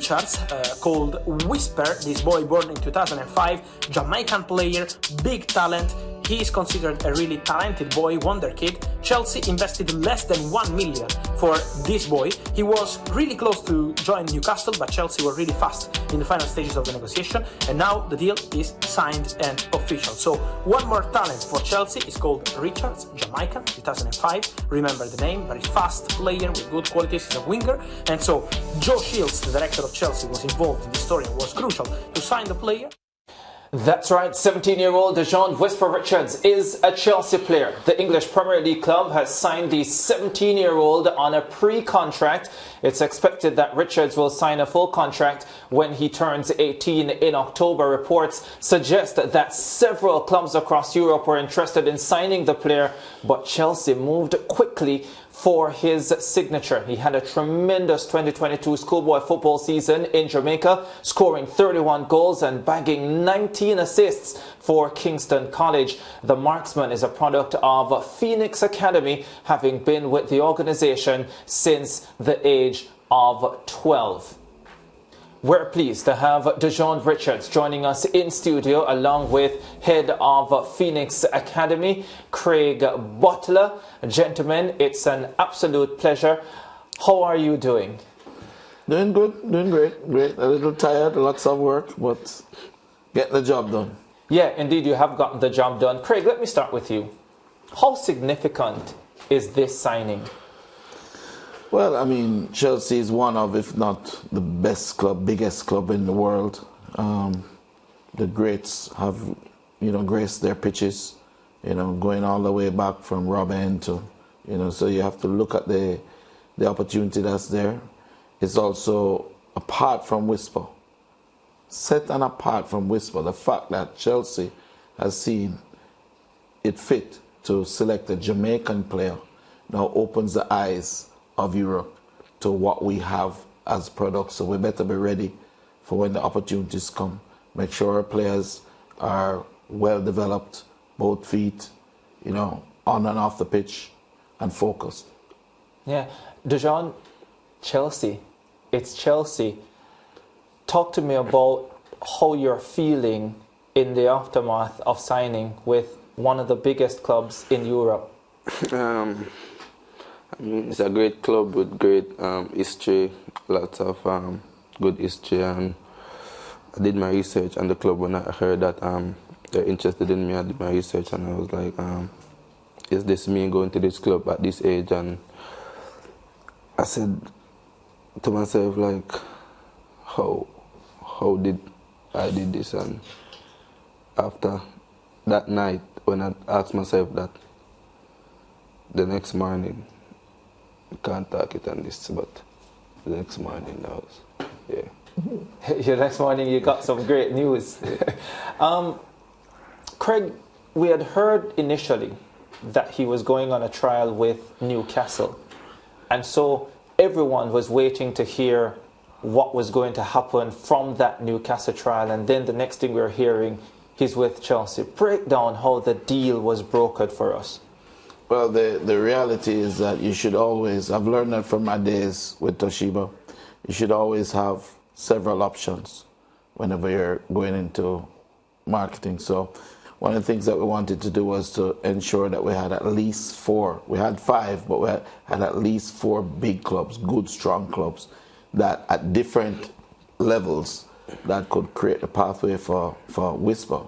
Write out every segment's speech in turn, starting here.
Richards, called Whisper. This boy born in 2005, Jamaican player, big talent. He is considered a really talented boy, wonder kid. Chelsea invested less than 1 million for this boy. He was really close to join Newcastle, but Chelsea were really fast in the final stages of the negotiation, and now the deal is signed and official. So one more talent for Chelsea is called Richards, Jamaican, 2005. Remember the name, very fast player with good qualities, he's a winger. And so Joe Shields, the director of Chelsea, was involved in this story and was crucial to sign the player. That's right, 17-year-old Dujuan Whisper Richards is a Chelsea player. The English Premier League club has signed the 17-year-old on a pre-contract. It's expected that Richards will sign a full contract when he turns 18 in October. Reports suggest that several clubs across Europe were interested in signing the player, but Chelsea moved quickly for his signature. He had a tremendous 2022 schoolboy football season in Jamaica, scoring 31 goals and bagging 19 assists for Kingston College. The marksman is a product of Phoenix Academy, having been with the organization since the age of 12. We're pleased to have Dujuan Richards joining us in studio, along with head of Phoenix Academy, Craig Butler. Gentlemen, it's an absolute pleasure. How are you doing? Doing good, doing great. A little tired, lots of work, but getting the job done. Yeah, indeed, you have gotten the job done. Craig, let me start with you. How significant is this signing? Well, I mean, Chelsea is one of, if not the best club, biggest club in the world. The greats have, graced their pitches, going all the way back from Robin to, so you have to look at the opportunity that's there. It's also apart from Whisper, set and apart from Whisper, the fact that Chelsea has seen it fit to select a Jamaican player now opens the eyes of Europe to what we have as products. So we better be ready for when the opportunities come. Make sure our players are well developed, both feet, on and off the pitch, and focused. Yeah, Dujuan, Chelsea. It's Chelsea. Talk to me about how you're feeling in the aftermath of signing with one of the biggest clubs in Europe. It's a great club with great history, lots of good history, and I did my research on the club. When I heard that they're interested in me, I did my research and I was like, is this me going to this club at this age? And I said to myself, like, how did I did this? And after that night, when I asked myself that, the next morning, I can't talk it on this, but the next morning I was, yeah. Your next morning you got some great news. Craig, we had heard initially that he was going on a trial with Newcastle, and so everyone was waiting to hear what was going to happen from that Newcastle trial, and then the next thing we were hearing, he's with Chelsea. Break down how the deal was brokered for us. Well, the reality is that you should always, I've learned that from my days with Toshiba, you should always have several options whenever you're going into marketing. So one of the things that we wanted to do was to ensure that we had at least 4. We had 5, but we had at least 4 big clubs, good, strong clubs, that at different levels that could create a pathway for Whisper.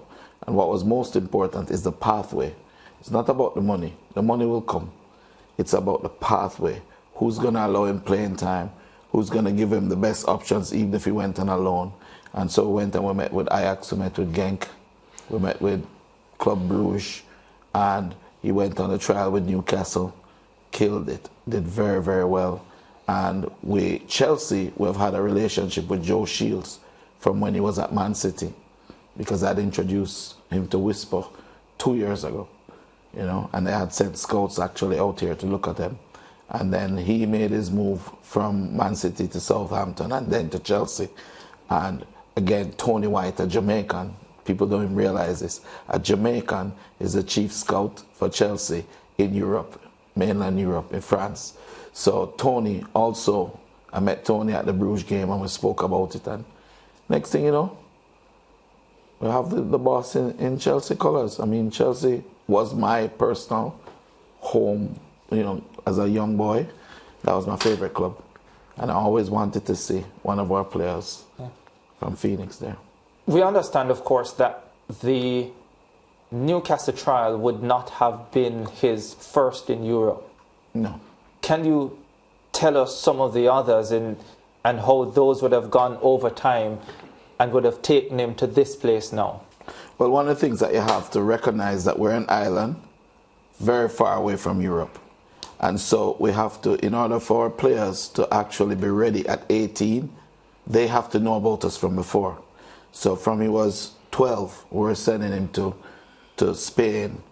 And what was most important is the pathway. It's not about the money. The money will come. It's about the pathway. Who's going to allow him playing time? Who's going to give him the best options even if he went on a loan? And so we went and we met with Ajax, we met with Genk, we met with Club Brugge, and he went on a trial with Newcastle, killed it, did very, very well. And Chelsea, we've had a relationship with Joe Shields from when he was at Man City, because I'd introduced him to Whisper 2 years ago. And they had sent scouts actually out here to look at him. And then he made his move from Man City to Southampton and then to Chelsea. And again, Tony White, a Jamaican, people don't even realize this, a Jamaican is the chief scout for Chelsea in Europe, mainland Europe, in France. So Tony also I met Tony at the Bruges game and we spoke about it. And next thing you know, we have the boss in Chelsea colours. I mean, Chelsea was my personal home, you know, as a young boy. That was my favourite club. And I always wanted to see one of our players from Phoenix there. We understand, of course, that the Newcastle trial would not have been his first in Europe. No. Can you tell us some of the others and how those would have gone over time and would have taken him to this place now? Well, one of the things that you have to recognize that we're an island very far away from Europe. And so we have to, in order for our players to actually be ready at 18, they have to know about us from before. So from he was 12, we were sending him to Spain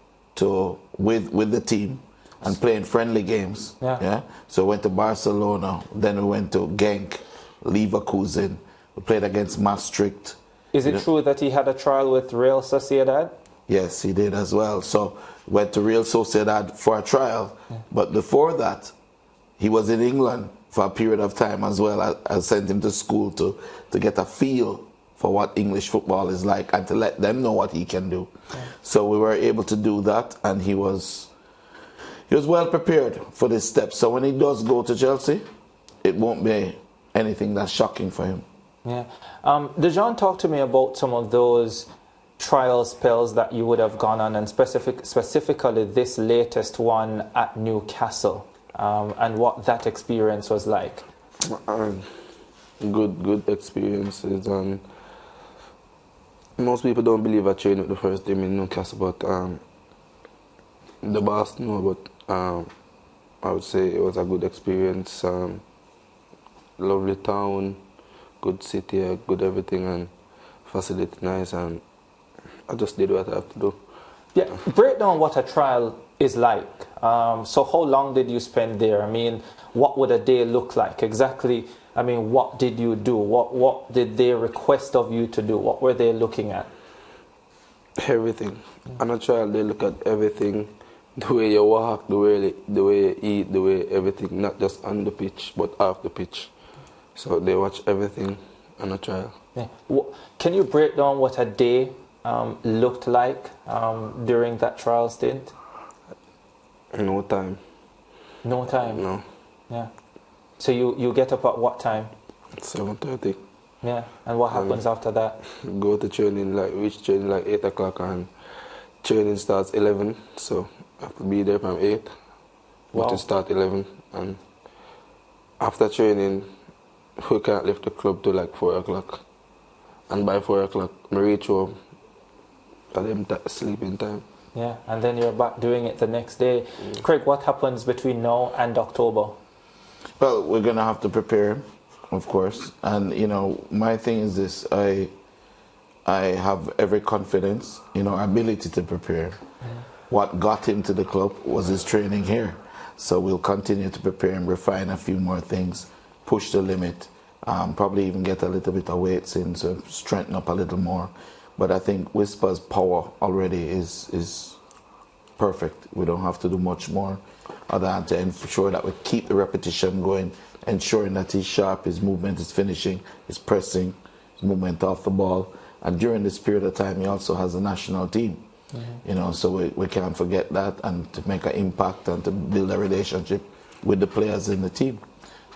with the team and playing friendly games. Yeah. So we went to Barcelona, then we went to Genk, Leverkusen. We played against Maastricht. Is it true that he had a trial with Real Sociedad? Yes, he did as well. So went to Real Sociedad for a trial. But before that, he was in England for a period of time as well. I sent him to school to get a feel for what English football is like and to let them know what he can do. So we were able to do that, and he was well prepared for this step. So when he does go to Chelsea, it won't be anything that's shocking for him. Yeah. Dujuan, talk to me about some of those trial spells that you would have gone on, and specifically this latest one at Newcastle, and what that experience was like. Good experiences, and most people don't believe I trained with the first team in Newcastle, but the boss know. But I would say it was a good experience. Lovely town, good city, good everything, and facility nice, and I just did what I have to do. Yeah, break down what a trial is like. So how long did you spend there? I mean, what would a day look like? Exactly, I mean, what did you do? What did they request of you to do? What were they looking at? Everything. On a trial, they look at everything. The way you walk, the way you eat, the way everything, not just on the pitch, but off the pitch. So they watch everything on a trial. Yeah. Can you break down what a day looked like during that trial stint? No time. No time? No. Yeah. So you get up at what time? 7:30. Yeah. And what happens after that? Go to training, reach training 8 o'clock, and training starts 11. So I have to be there from 8. Wow. But it start 11. And after training, we can't leave the club till 4 o'clock. And by 4 o'clock, I reach home at them sleeping time. Yeah, and then you're back doing it the next day. Craig, what happens between now and October? Well, we're going to have to prepare, of course. And, you know, my thing is this. I have every confidence in our ability to prepare. What got him to the club was his training here. So we'll continue to prepare and refine a few more things, push the limit, probably even get a little bit of weights in, so strengthen up a little more. But I think Whisper's power already is perfect. We don't have to do much more other than to ensure that we keep the repetition going, ensuring that he's sharp, his movement is finishing, his pressing, his movement off the ball. And during this period of time, he also has a national team. You know, so we can't forget that, and to make an impact and to build a relationship with the players in the team.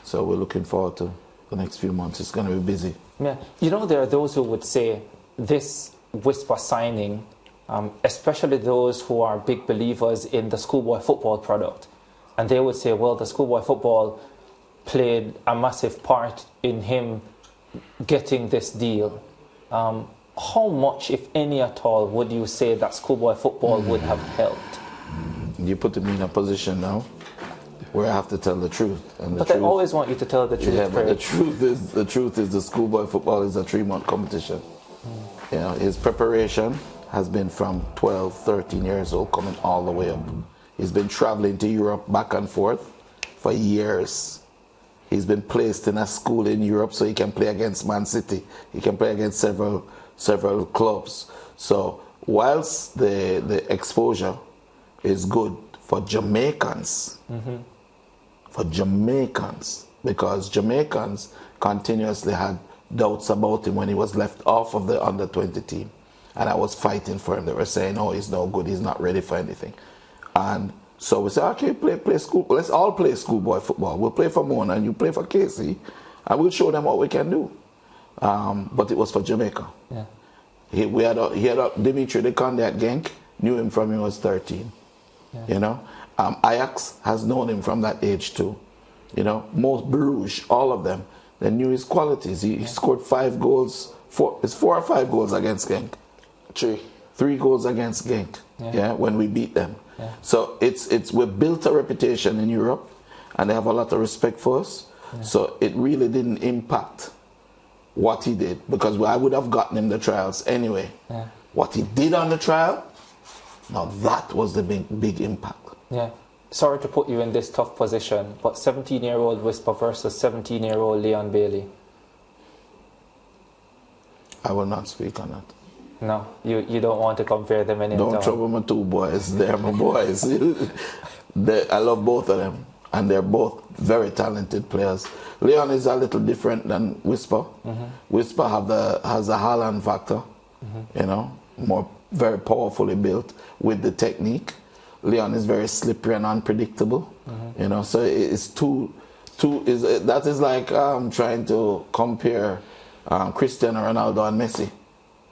So we're looking forward to the next few months. It's going to be busy. Yeah, you know, there are those who would say this Whisper signing, especially those who are big believers in the schoolboy football product, and they would say, well, the schoolboy football played a massive part in him getting this deal. How much, if any at all, would you say that schoolboy football would have helped? You put me in a position now where I have to tell the truth. And but I always want you to tell the truth. Yeah, but the truth is the schoolboy football is a 3-month competition. You know, his preparation has been from 12, 13 years old, coming all the way up. He's been traveling to Europe back and forth for years. He's been placed in a school in Europe so he can play against Man City. He can play against several clubs. So whilst the exposure is good for Jamaicans, because Jamaicans continuously had doubts about him when he was left off of the under-20 team. And I was fighting for him. They were saying, oh, he's no good, he's not ready for anything. And so we said, okay, play school. Let's all play schoolboy football. We'll play for Mona and you play for Casey, and we'll show them what we can do. But it was for Jamaica. Yeah. He had Dimitri de Conde at Genk, knew him from he was 13. Yeah. You know, Ajax has known him from that age too. You know, most Bruges, all of them, they knew his qualities. He scored 5 goals, 4 or 5 goals against Genk. 3 goals against Genk. Yeah, when we beat them. Yeah. So we built a reputation in Europe, and they have a lot of respect for us. Yeah. So it really didn't impact what he did, because I would have gotten him the trials anyway. Yeah. What he did on the trial, now that was the big impact. Yeah. Sorry to put you in this tough position, but 17-year-old Whisper versus 17-year-old Leon Bailey. I will not speak on that. No, you don't want to compare them any. Don't trouble my 2 boys. They're my boys. I love both of them, and they're both very talented players. Leon is a little different than Whisper. Mm-hmm. Whisper has a Haaland factor, you know, very powerfully built with the technique. Leon is very slippery and unpredictable, you know. So it's that is like trying to compare Cristiano Ronaldo and Messi.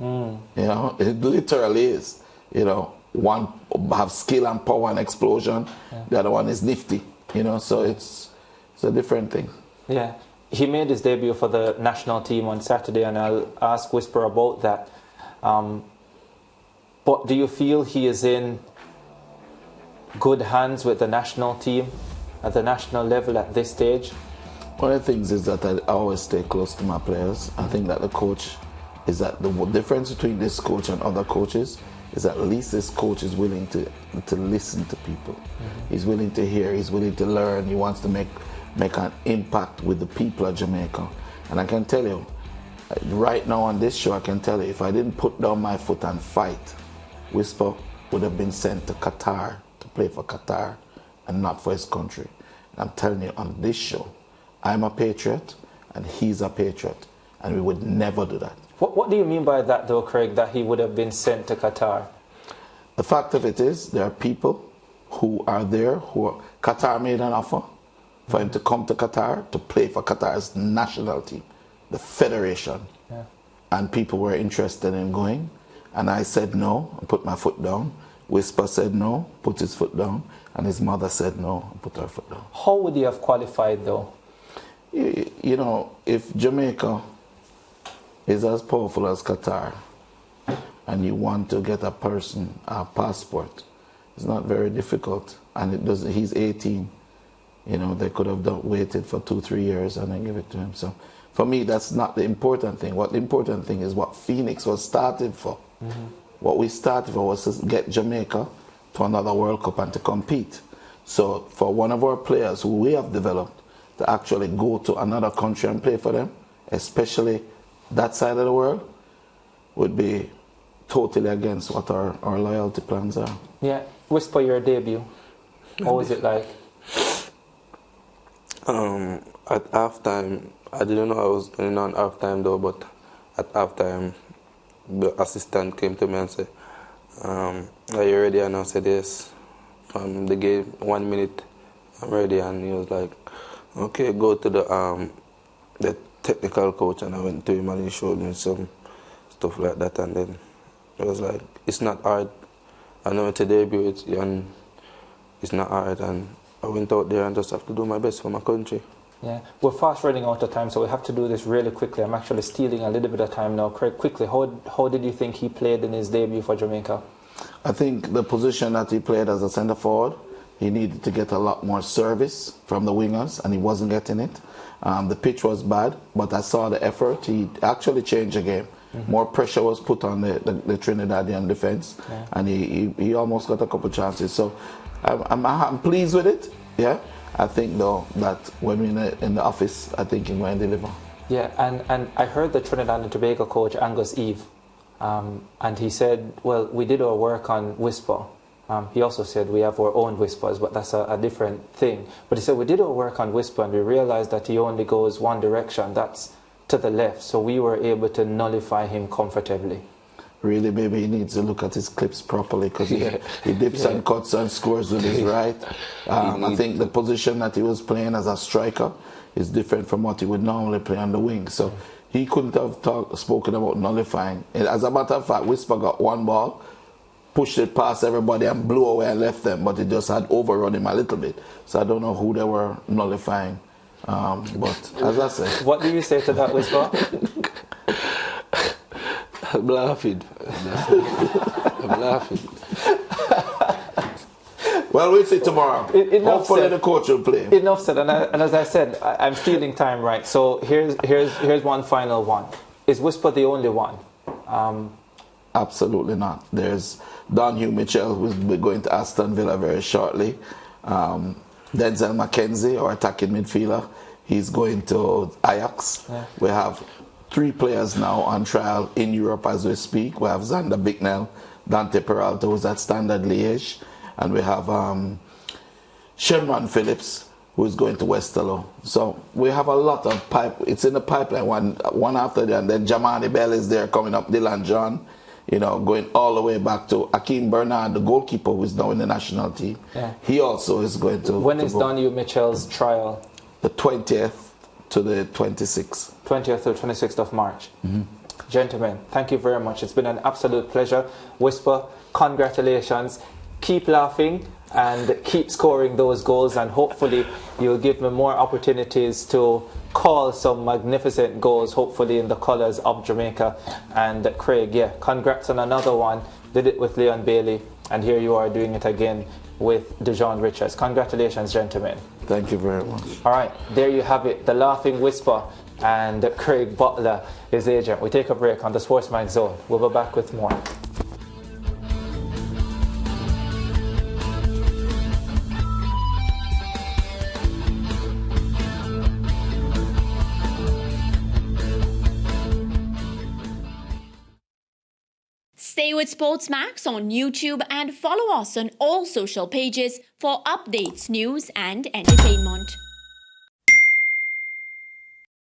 You know, it literally is. You know, one have skill and power and explosion, the other one is nifty. You know, so it's a different thing. Yeah, he made his debut for the national team on Saturday, and I'll ask Whisper about that. But do you feel he is in good hands with the national team at the national level at this stage? One of the things is that I always stay close to my players. I think that the coach is that the difference between this coach and other coaches is that at least this coach is willing to listen to people. He's willing to hear, he's willing to learn, he wants to make an impact with the people of Jamaica. And I can tell you, right now on this show, I can tell you, if I didn't put down my foot and fight, Whisper would have been sent to Qatar to play for Qatar and not for his country. And I'm telling you, on this show, I'm a patriot and he's a patriot, and we would never do that. What do you mean by that, though, Craig, that he would have been sent to Qatar? The fact of it is, there are people who are there, Qatar made an offer for him to come to Qatar to play for Qatar's national team, the federation. Yeah. And people were interested in going. And I said no, and put my foot down. Whisper said no, put his foot down. And his mother said no, and put her foot down. How would he have qualified, though? You know, if Jamaica is as powerful as Qatar, and you want to get a passport, it's not very difficult. And it doesn't. He's 18. You know, they could have waited for 2-3 years and then give it to him. So, for me, that's not the important thing. What the important thing is what Phoenix was started for. What we started for was to get Jamaica to another World Cup and to compete. So, for one of our players who we have developed to actually go to another country and play for them, especially that side of the world, would be totally against what our loyalty plans are. Yeah. Whisper, your debut. What was it like? At halftime, I didn't know I was going on halftime though, but at halftime, the assistant came to me and said, are you ready? And I said yes. From the game, 1 minute, I'm ready. And he was like, okay, go to the technical coach. And I went to him and he showed me some stuff like that. And then it was like, it's not hard. I know it's a debut, it's not hard. And I went out there and just have to do my best for my country. Yeah, we're fast running out of time, so we have to do this really quickly. I'm actually stealing a little bit of time now. Craig, quickly, how did you think he played in his debut for Jamaica? I think the position that he played as a centre forward, he needed to get a lot more service from the wingers, and he wasn't getting it. The pitch was bad, but I saw the effort. He actually changed the game. More pressure was put on the Trinidadian defence, and he almost got a couple chances. So I'm pleased with it. Yeah, I think though that when we're in the office, I think he might deliver. Yeah, and I heard the Trinidad and Tobago coach Angus Eve, and he said, well, we did our work on Whisper, He also said we have our own whispers, but that's a different thing. But he said we did our work on whisper and we realized that he only goes one direction, that's to the left. So we were able to nullify him comfortably. Really, maybe he needs to look at his clips properly because he dips and cuts and scores with his right. I think the position that he was playing as a striker is different from what he would normally play on the wing. So he couldn't have spoken about nullifying. And as a matter of fact, Whisper got one ball, pushed it past everybody and blew away and left them, but it just had overrun him a little bit. So I don't know who they were nullifying. But as I said... What do you say to that, Whisper? I'm laughing. I'm laughing. Well, we'll see tomorrow. Hopefully the coach will play. Enough said. And as I said, I'm stealing time, right? So here's one final one. Is Whisper the only one? Absolutely not. There's Don Hugh Mitchell, who's going to Aston Villa very shortly. Denzel McKenzie, our attacking midfielder, he's going to Ajax. Yeah. We have 3 players now on trial in Europe as we speak. We have Xander Bicknell, Dante Peralta, who's at Standard Liège. And we have Shemron Phillips, who is going to Westerlo. So we have a lot of it's in the pipeline, one after the other. And then Jamani Bell is there coming up, Dylan John, going all the way back to Akeem Bernard, the goalkeeper, who is now in the national team. Yeah. He also is going to... When is Don Hugh Mitchell's trial? The 20th to the 26th. 20th to 26th of March. Gentlemen, thank you very much. It's been an absolute pleasure. Whisper, congratulations. Keep laughing and keep scoring those goals, and hopefully you'll give me more opportunities to call some magnificent goals, hopefully in the colours of Jamaica. And Craig, yeah, congrats on another one. Did it with Leon Bailey, and here you are doing it again with Dujuan Richards. Congratulations, gentlemen. Thank you very much. All right, there you have it, the Laughing Whisper and Craig Butler, his agent. We take a break on the Sportsman Zone. We'll be back with more. Stay with Sportsmax on YouTube and follow us on all social pages for updates, news and entertainment.